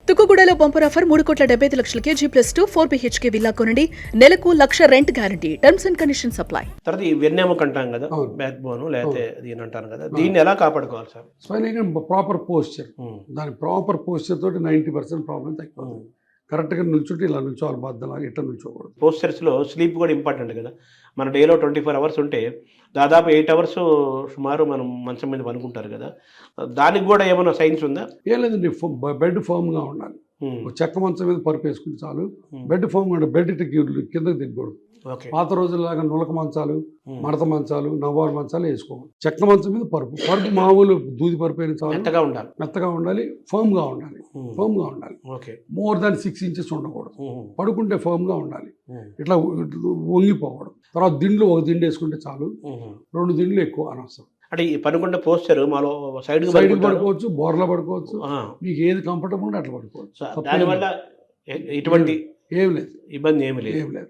తుక్కుగూడలో bumper offer 3,75,00,000కే G+2 4 BHK villa కొనండి. నెలకు 1,00,000 rent guarantee. Terms and conditions apply. తర్వాత ఈ వెన్నెముక అంటాం కదా, బ్యాక్ బోన్ లేకపోతే దీని అంటారు కదా, దీన్ని ఎలా కాపాడుకోవాలి సార్? స్పైన్ ప్రాపర్ పోస్చర్, దాని ప్రాపర్ పోస్చర్ తోటి 90% ప్రాబ్లం తగ్గిపోతుంది. కరెక్ట్గా నిల్చుంటే ఇలా నిల్చోవాలి, బద్దలాగా ఇట్లా నిల్చోకూడదు. పోస్చర్స్లో స్లీప్ కూడా ఇంపార్టెంట్ కదా. మన డేలో 24 అవర్స్ ఉంటే దాదాపు 8 అవర్స్ సుమారు మనం మంచం మీద పనుకుంటారు కదా, దానికి కూడా ఏమైనా సైన్స్ ఉందా? ఏం లేదండి, బెడ్ ఫర్మ్గా ఉండాలి. చెక్క మంచం మీద పరుపు వేసుకుంటే చాలు. బెడ్ ఫర్మ్గా ఉండాలి, బెడ్ కిందకి దిగకూడదు. పాత రోజుల్లాగా నులక మంచాలు, మడత మంచాలు, నవ్వారు మంచాలు వేసుకోవాలి. చెక్క మంచం మీద పరుపు మామూలు దూది పరుపు అయిన చాలు. మెత్తగా ఉండాలి, ఫర్మ్గా ఉండాలి. మోర్ దాన్ 6 inches ఉండకూడదు. పడుకుంటే ఫర్మ్గా ఉండాలి, ఇట్లా వంగిపోకూడదు. తర్వాత దిండ్లు ఒక దిండు వేసుకుంటే చాలు, 2 దిండ్లు ఎక్కువ అనవసరం. అంటే ఈ పనుకుంటే పోస్చర్ మాలో సైడ్ పడుకోవచ్చు, బోర్లా పడుకోవచ్చు, మీకు ఏది కంఫర్టబుల్ ఉంటే అట్లా పడుకోవచ్చు. దానివల్ల ఎటువంటి ఏం లేదు, ఇబ్బంది ఏమి లేదు.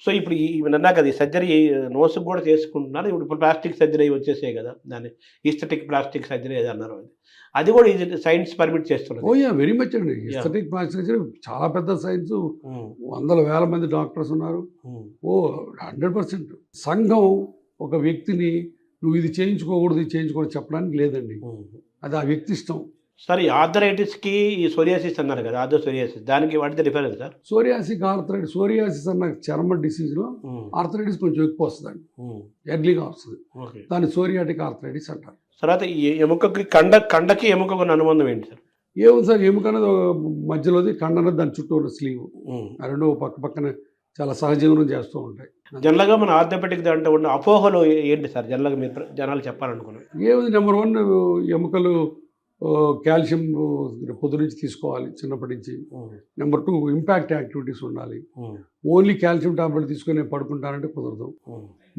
సో ఇప్పుడు అన్నా కదా, సర్జరీ నోసుకు కూడా చేసుకుంటున్నారు. ఇప్పుడు ప్లాస్టిక్ సర్జరీ వచ్చేసాయి కదా, దాన్ని ఈస్థెటిక్ ప్లాస్టిక్ సర్జరీ ఏదో అన్నారు, అది కూడా సైన్స్ పర్మిట్ చేస్తున్నారు. ఓ యా, వెరీ మచ్ అండి. ఈస్థెటిక్ ప్లాస్టిక్ సర్జరీ చాలా పెద్ద సైన్స్, వందల వేల మంది డాక్టర్స్ ఉన్నారు. 100%. సంఘం ఒక వ్యక్తిని నువ్వు ఇది చేయించుకోకూడదు, ఇది చేయించుకోకూడదు చెప్పడానికి లేదండి, అది ఆ వ్యక్తి ఇష్టం. సార్, ఈ ఆర్థరైటిస్కి ఈ సోరియాసిస్ అన్నారు కదా, ఆర్థోసోరియాసిస్, దానికి వాటితో డిఫరెన్స్ సార్? సోరియాసిస్ అన్న చర్మ డిసీజ్లో ఆర్థరైటిస్ కొంచెం ఎక్కువ వస్తుందండి, ఎర్లీగా వస్తుంది. దాన్ని సోరియాటిక్ ఆర్థరైటిస్ అంటారు. తర్వాత ఈ ఎముకకి కండకి ఎముకకు అనుబంధం ఏంటి సార్? ఏముంది సార్, ఎముక అనేది మధ్యలోది, కండ అనేది దాని చుట్టూ ఉన్న స్లీవ్, ఆ రెండు పక్కన చాలా సహజీవనం చేస్తూ ఉంటాయి. జనరల్గా మన ఆర్థోపెటిక్ దాంట్లో ఉన్న అపోహలు ఏంటి సార్? జనరల్గా మీరు జనాలు చెప్పాలనుకున్నాను. ఏముంది, నెంబర్ 1 ఎముకలు కాల్షియం పొద్దు నుంచి తీసుకోవాలి చిన్నప్పటి నుంచి. నెంబర్ 2 ఇంపాక్ట్ యాక్టివిటీస్ ఉండాలి. ఓన్లీ కాల్షియం టాబ్లెట్ తీసుకొని పడుకుంటానంటే కుదరదు.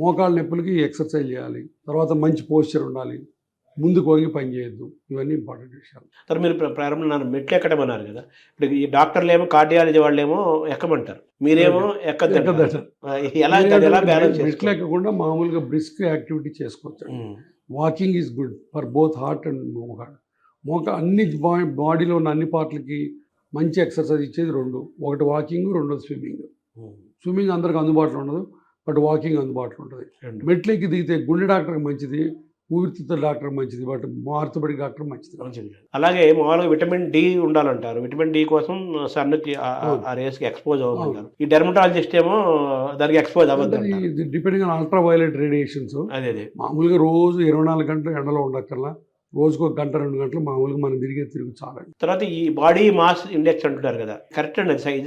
మోకాళ్ళ నొప్పులకి ఎక్సర్సైజ్ చేయాలి. తర్వాత మంచి పోస్చర్ ఉండాలి, ముందుకు వంగి పని చేయొద్దు. ఇవన్నీ ఇంపార్టెంట్ విషయాలు. సార్, మీరు ప్రారంభంలో మెట్లు ఎక్కడమన్నారు కదా, ఇప్పుడు ఈ డాక్టర్లు ఏమో కార్డియాలజీ వాళ్ళు ఏమో ఎక్కమంటారు, మీరేమో ఎక్కదట. ఎలా బ్యాలెన్స్? మెట్లు ఎక్కకుండా మామూలుగా బ్రిస్క్ యాక్టివిటీ చేసుకోవచ్చు. Walking is good for both heart and అన్ని బాడీలో ఉన్న అన్ని పార్ట్లకి మంచి ఎక్సర్సైజ్ ఇచ్చేది 2. ఒకటి వాకింగ్, 2 స్విమ్మింగ్. స్విమ్మింగ్ అందరికి అందుబాటులో ఉండదు, బట్ వాకింగ్ అందుబాటులో ఉంటుంది. మెట్లకి దిగితే గుండె డాక్టర్కి మంచిది, ఊపిరితిత్తుల డాక్టర్ మంచిది, బట్ ఆర్థోపెడిక్ డాక్టర్ మంచిది. అలాగే మామూలుగా విటమిన్ డి ఉండాలంటారు. విటమిన్ డి కోసం సన్కి ఆ రేస్కి ఎక్స్పోజ్ అవ్వమంటారు. ఈ డెర్మటాలజిస్ట్ ఏమో దానికి ఎక్స్పోజ్ అవ్వదు, depending on ultra violet radiations. అదే మామూలుగా రోజు 24 గంటలు ఎండలో ఉండక్కర్లా, రోజుకు 1 గంట 2 గంటలు మామూలుగా మనం తిరుగు చాలండి. తర్వాత ఈ బాడీ మాస్ ఇండెక్స్ అంటున్నారు కదా, కరెక్ట్ అండి? సైజ్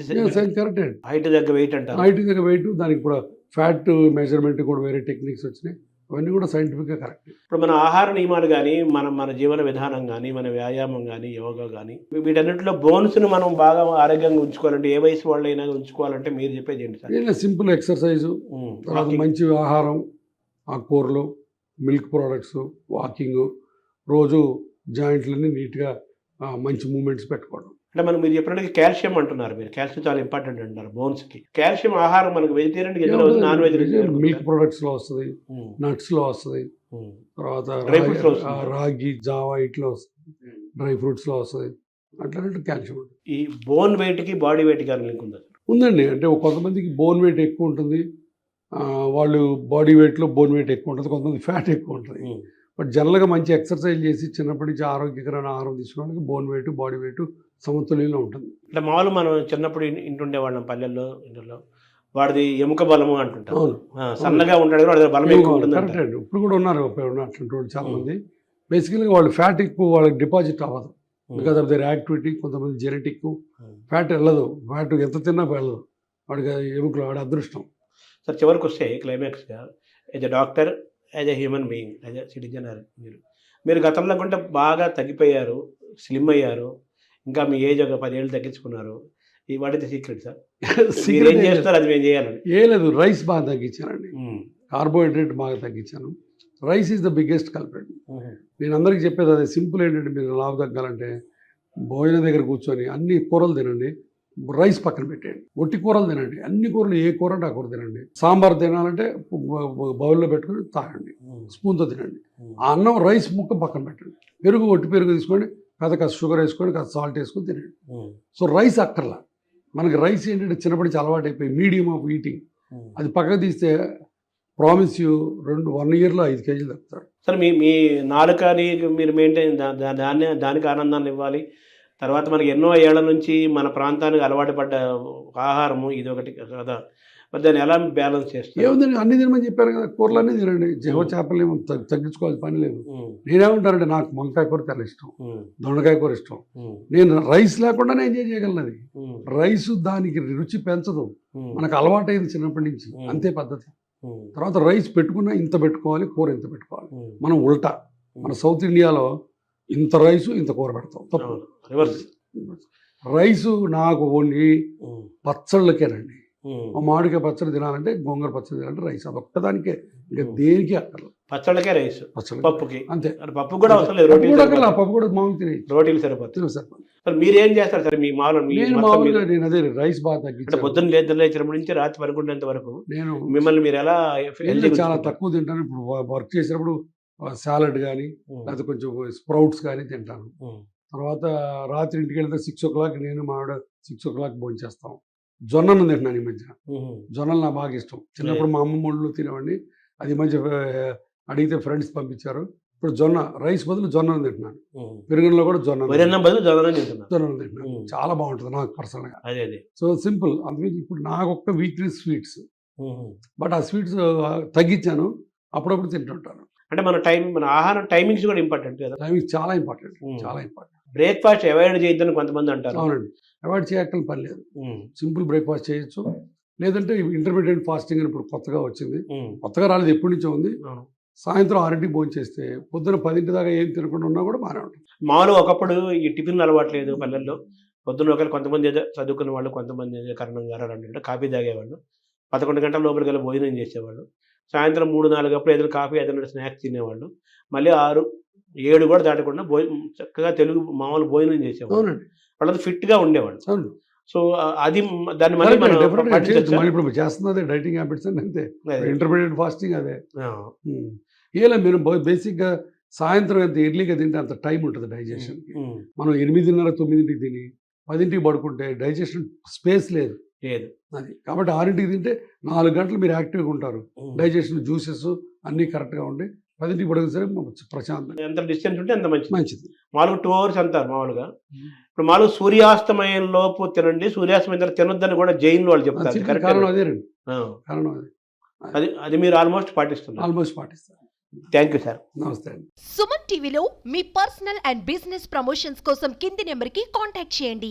కరెక్ట్ అండి. హైట్ దగ్గర వెయిట్ అంటారు. హైట్ దగ్గర వెయిట్, దానికి కూడా ఫ్యాట్ మెజర్మెంట్ కూడా వేరే టెక్నిక్స్ వచ్చినాయి. అవన్నీ కూడా సైంటిఫిక్గా కరెక్ట్. ఇప్పుడు మన ఆహార నియమాలు కానీ, మన జీవన విధానం కానీ, మన వ్యాయామం కానీ, యోగా కానీ, వీటన్నిటిలో బోన్స్ను మనం బాగా ఆరోగ్యంగా ఉంచుకోవాలంటే, ఏ వయసు వాళ్ళైనా ఉంచుకోవాలంటే మీరు చెప్పేది ఏంటి సార్? సింపుల్ ఎక్సర్సైజు, తర్వాత మంచి ఆహారం, ఆకుకూరలు, మిల్క్ ప్రోడక్ట్స్, వాకింగ్, రోజు జాయింట్లన్నీ నీట్గా మంచి మూమెంట్స్ పెట్టుకోవడం. అంటే మీరు చెప్పినట్టు కాల్షియం అంటున్నారు, మీరు కాల్షియం చాలా ఇంపార్టెంట్ అంటున్నారు బోన్స్కి. కాల్షియం ఆహారం మనకు వెజిటేరియన్, నాన్ వెజిటేరియన్, మిల్క్ ప్రొడక్ట్స్లో వస్తుంది, నట్స్లో వస్తుంది, తర్వాత రాగి జావా ఇట్లా వస్తుంది, డ్రై ఫ్రూట్స్లో వస్తుంది. అట్లా కాల్షియం ఉంటుంది. ఈ బోన్ వెయిట్కి బాడీ వెయిట్కి అని లింక్ ఉందా? ఉందండి. అంటే కొంతమందికి బోన్ వెయిట్ ఎక్కువ ఉంటుంది, వాళ్ళు బాడీ వెయిట్లో బోన్ వెయిట్ ఎక్కువ ఉంటుంది, కొంతమంది ఫ్యాట్ ఎక్కువ ఉంటుంది. బట్ జనరల్గా మంచి ఎక్సర్సైజ్ చేసి చిన్నప్పటి నుంచి ఆరోగ్యకరమైన ఆహారం తీసుకోవడానికి బోన్ వెయిట్, బాడీ వెయిట్ సమతుల్యంలో ఉంటుంది. అంటే మామూలు మనం చిన్నప్పుడు ఇంటుండేవాళ్ళం పల్లెల్లో, ఇంట్లో వాడిది ఎముక బలము అంటుంటాం. సన్నగా ఉంటాడు, వాడి బలం ఎక్కువ ఉంటుంది. కరెక్ట్ అండి. ఇప్పుడు కూడా ఉన్నారు అట్లాంటి వాళ్ళు చాలా మంది. బేసికల్గా వాళ్ళు ఫ్యాట్ ఎక్కువ వాళ్ళకి డిపాజిట్ అవ్వదు, బికాస్ ఆఫ్ దర్ యాక్టివిటీ. కొంతమంది జెనెటిక్ ఫ్యాట్ వెళ్ళదు, ఫ్యాట్ ఎంత తిన్నా వెళ్ళదు వాడికి, ఎముకలు వాడి అదృష్టం. సార్, చివరికి వస్తే క్లైమాక్స్గా, as a doctor, as a human being, as a citizen, మీరు గతంలో కంటే బాగా తగ్గిపోయారు, స్లిమ్ అయ్యారు, ఇంకా మీ ఏజ్ ఒక 10 ఏళ్ళు తగ్గించుకున్నారు. What is the secret sir? ఏం చేస్తారు అది మేము చేయాలని? ఏ లేదు, రైస్ బాగా తగ్గించానండి, కార్బోహైడ్రేట్ బాగా తగ్గించాను. Rice is the biggest culprit. నేను అందరికీ చెప్పేది అదే, సింపుల్ ఏంటంటే, మీరు లావు తగ్గాలంటే భోజనం దగ్గర కూర్చొని అన్ని కూరలు తినండి, రైస్ పక్కన పెట్టేయండి, ఒట్టి కూరలు తినండి, అన్ని కూరలు ఏ కూర అంటే ఆ కూర తినండి. సాంబార్ తినాలంటే బౌల్లో పెట్టుకొని తాగండి, స్పూన్తో తినండి. ఆ అన్నం రైస్ ముక్క పక్కన పెట్టండి, ఒట్టి పెరుగు తీసుకోండి, కాస్త షుగర్ వేసుకొని కాస్త సాల్ట్ వేసుకొని తినండి. సో రైస్ అక్కర్లా. మనకి రైస్ ఏంటంటే చిన్నప్పటి నుంచి అలవాటు అయిపోయి మీడియం ఆఫ్ ఈటింగ్. అది పక్కకు తీస్తే ప్రామిస్ యూ 1 yearలో 5 kg తగ్గుతాడు. సార్ మీ నాలుకని మీరు మెయింటైన్ దానికి ఆనందాన్ని ఇవ్వాలి. తర్వాత మనకి ఎన్నో ఏళ్ల నుంచి మన ప్రాంతానికి అలవాటు పడ్డ ఆహారము ఇది ఒకటి కదా, మరి దాన్ని ఎలా బ్యాలెన్స్ చేస్తారు? ఏముందండి, అన్ని తినమని చెప్పారు కదా, కూరలు అన్నీ తినండి. చేపలు ఏమో తగ్గించుకోవాల్సిన పని లేదు. నేనేమంటానంటే నాకు వంకాయ కూర చాలా ఇష్టం, దొండకాయ కూర ఇష్టం. నేను రైస్ లేకుండానే ఎంజాయ్ చేయగలనది. రైస్ దానికి రుచి పెంచదు, మనకు అలవాటైంది చిన్నప్పటి నుంచి, అంతే పద్ధతి. తర్వాత రైస్ పెట్టుకున్నా ఇంత పెట్టుకోవాలి, కూర ఇంత పెట్టుకోవాలి. మనం ఉల్టా, మన సౌత్ ఇండియాలో ఇంత రైసు ఇంత కూర పెడతాం, తప్పు. రైసు నాకు ఓన్లీ పచ్చళ్ళకేనండి. మామిడికాయ పచ్చడి తినాలంటే, గోంగూర పచ్చడి తినాలంటే రైస్, అదొక్కదానికే, ఇంకా దేనికి అక్కర్లేదు. పచ్చళ్ళకే రైస్, పచ్చడి పప్పుకి అంతే. పప్పు కూడా అవసరం లేదు, పప్పు కూడా మామూలు తినేది, రోటీలు సరిపోతుంది. సార్ మీరేం చేస్తారు సార్? మీ మామూలుగా నేను అదే రైస్ బాగా తగ్గించాను. పొద్దున్న లేచినప్పటి నుంచి రాత్రి పడుకునేంత వరకు నేను మిమ్మల్ని మీరు ఎలా చాలా తక్కువ తింటాను. ఇప్పుడు వర్క్ చేసినప్పుడు సాలడ్ కానీ లేకపోతే కొంచెం స్ప్రౌట్స్ కానీ తింటాను. తర్వాత రాత్రి ఇంటికి వెళ్తే 6 o'clock నేను మావిడ 6 o'clock భోజనం చేస్తాం. జొన్నను తింటున్నాను ఈ మధ్య. జొన్నలు నాకు బాగా ఇష్టం. చిన్నప్పుడు మా అమ్మమ్మ ఒళ్ళు తినేవాడిని, అది ఈ మధ్య అడిగితే ఫ్రెండ్స్ పంపించారు. ఇప్పుడు జొన్న రైస్ బదులు జొన్నను తింటున్నాను. పెరుగులో కూడా జొన్నను తింటున్నాను. చాలా బాగుంటుంది నాకు పర్సనల్గా. So simple. అందుకే ఇప్పుడు నాకు ఒక్క వీక్నెస్ స్వీట్స్, బట్ ఆ స్వీట్స్ తగ్గించాను, అప్పుడప్పుడు తింటుంటాను. అంటే మన ఆహారం టైమింగ్స్ కూడా ఇంపార్టెంట్ కదా. టైమింగ్స్ చాలా ఇంపార్టెంట్, చాలా ఇంపార్టెంట్. బ్రేక్ఫాస్ట్ అవాయిడ్ చేయొద్దని కొంతమంది అంటారు. అవునండి, అవాయిడ్ చేయక్కల పని లేదు. సింపుల్ బ్రేక్ఫాస్ట్ చేయొచ్చు, లేదంటే ఇంటర్మీడియట్ ఫాస్టింగ్ అని ఇప్పుడు కొత్తగా వచ్చింది. కొత్తగా రాలేదు, ఎప్పటి నుంచో ఉంది. సాయంత్రం 6ంటికి భోజనం చేస్తే పొద్దున 10 దాకా ఏం తినకుండా ఉన్నా కూడా బాగానే ఉంటుంది. మామూలుగా ఒకప్పుడు ఈ టిఫిన్ అలవాట్లేదు పల్లెల్లో. పొద్దున్న ఒకవేళ కొంతమంది ఏదో చదువుకున్న వాళ్ళు, కొంతమంది ఏదో కరణం గారు అంటే కాఫీ తాగేవాళ్ళు, 11 గంటల లోపలికి వెళ్ళి భోజనం చేసేవాళ్ళు. సాయంత్రం 3-4 అప్పుడు ఏదైనా కాఫీ ఏదైనా స్నాక్స్ తినేవాళ్ళు. మళ్ళీ 6-7 కూడా దాటకుండా చక్కగా తెలుగు మామూలు భోజనం చేసేవాళ్ళు. వాళ్ళంతా ఫిట్గా ఉండేవాళ్ళు. సో అది దాన్ని మళ్ళీ ఇప్పుడు చేస్తున్నది డైటింగ్ హ్యాబిట్స్ అని, అంతే. ఇంటర్మీడియట్ ఫాస్టింగ్ అదే. ఇలా మీరు బేసిక్గా సాయంత్రం ఎంత ఎర్లీగా తింటే అంత టైం ఉంటుంది డైజెషన్కి. మనం 8:30-9ంటికి తిని 10ంటికి పడుకుంటే డైజెషన్ స్పేస్ లేదు. అది కాబట్టి 6ంటికి తింటే 4 గంటలు మీరు యాక్టివ్గా ఉంటారు. డైజెషన్ జ్యూసెస్ అన్నీ కరెక్ట్గా ఉండి 10ంటికి పడుకునే సరే ప్రశాంతంగా. ఎంత డిస్టెన్స్ ఉంటే అంత మంచిది. మామూలుగా 2 hours అంటారు మామూలుగా. ఇప్పుడు మామూలుగా సూర్యాస్తమయం లోపు తినండి, సూర్యాస్తమయం తర్వాత తినొద్దని కూడా జైన్లో వాళ్ళు చెప్తారు. కారణం అదేనండి, కారణం అదే. అది మీరు ఆల్మోస్ట్ పాటిస్తారు. Thank you sir. నమస్తే అండి. సుమన్ టీవీలో మీ పర్సనల్ అండ్ బిజినెస్ ప్రమోషన్స్ కోసం కింది నెంబర్కి కాంటాక్ట్ చేయండి.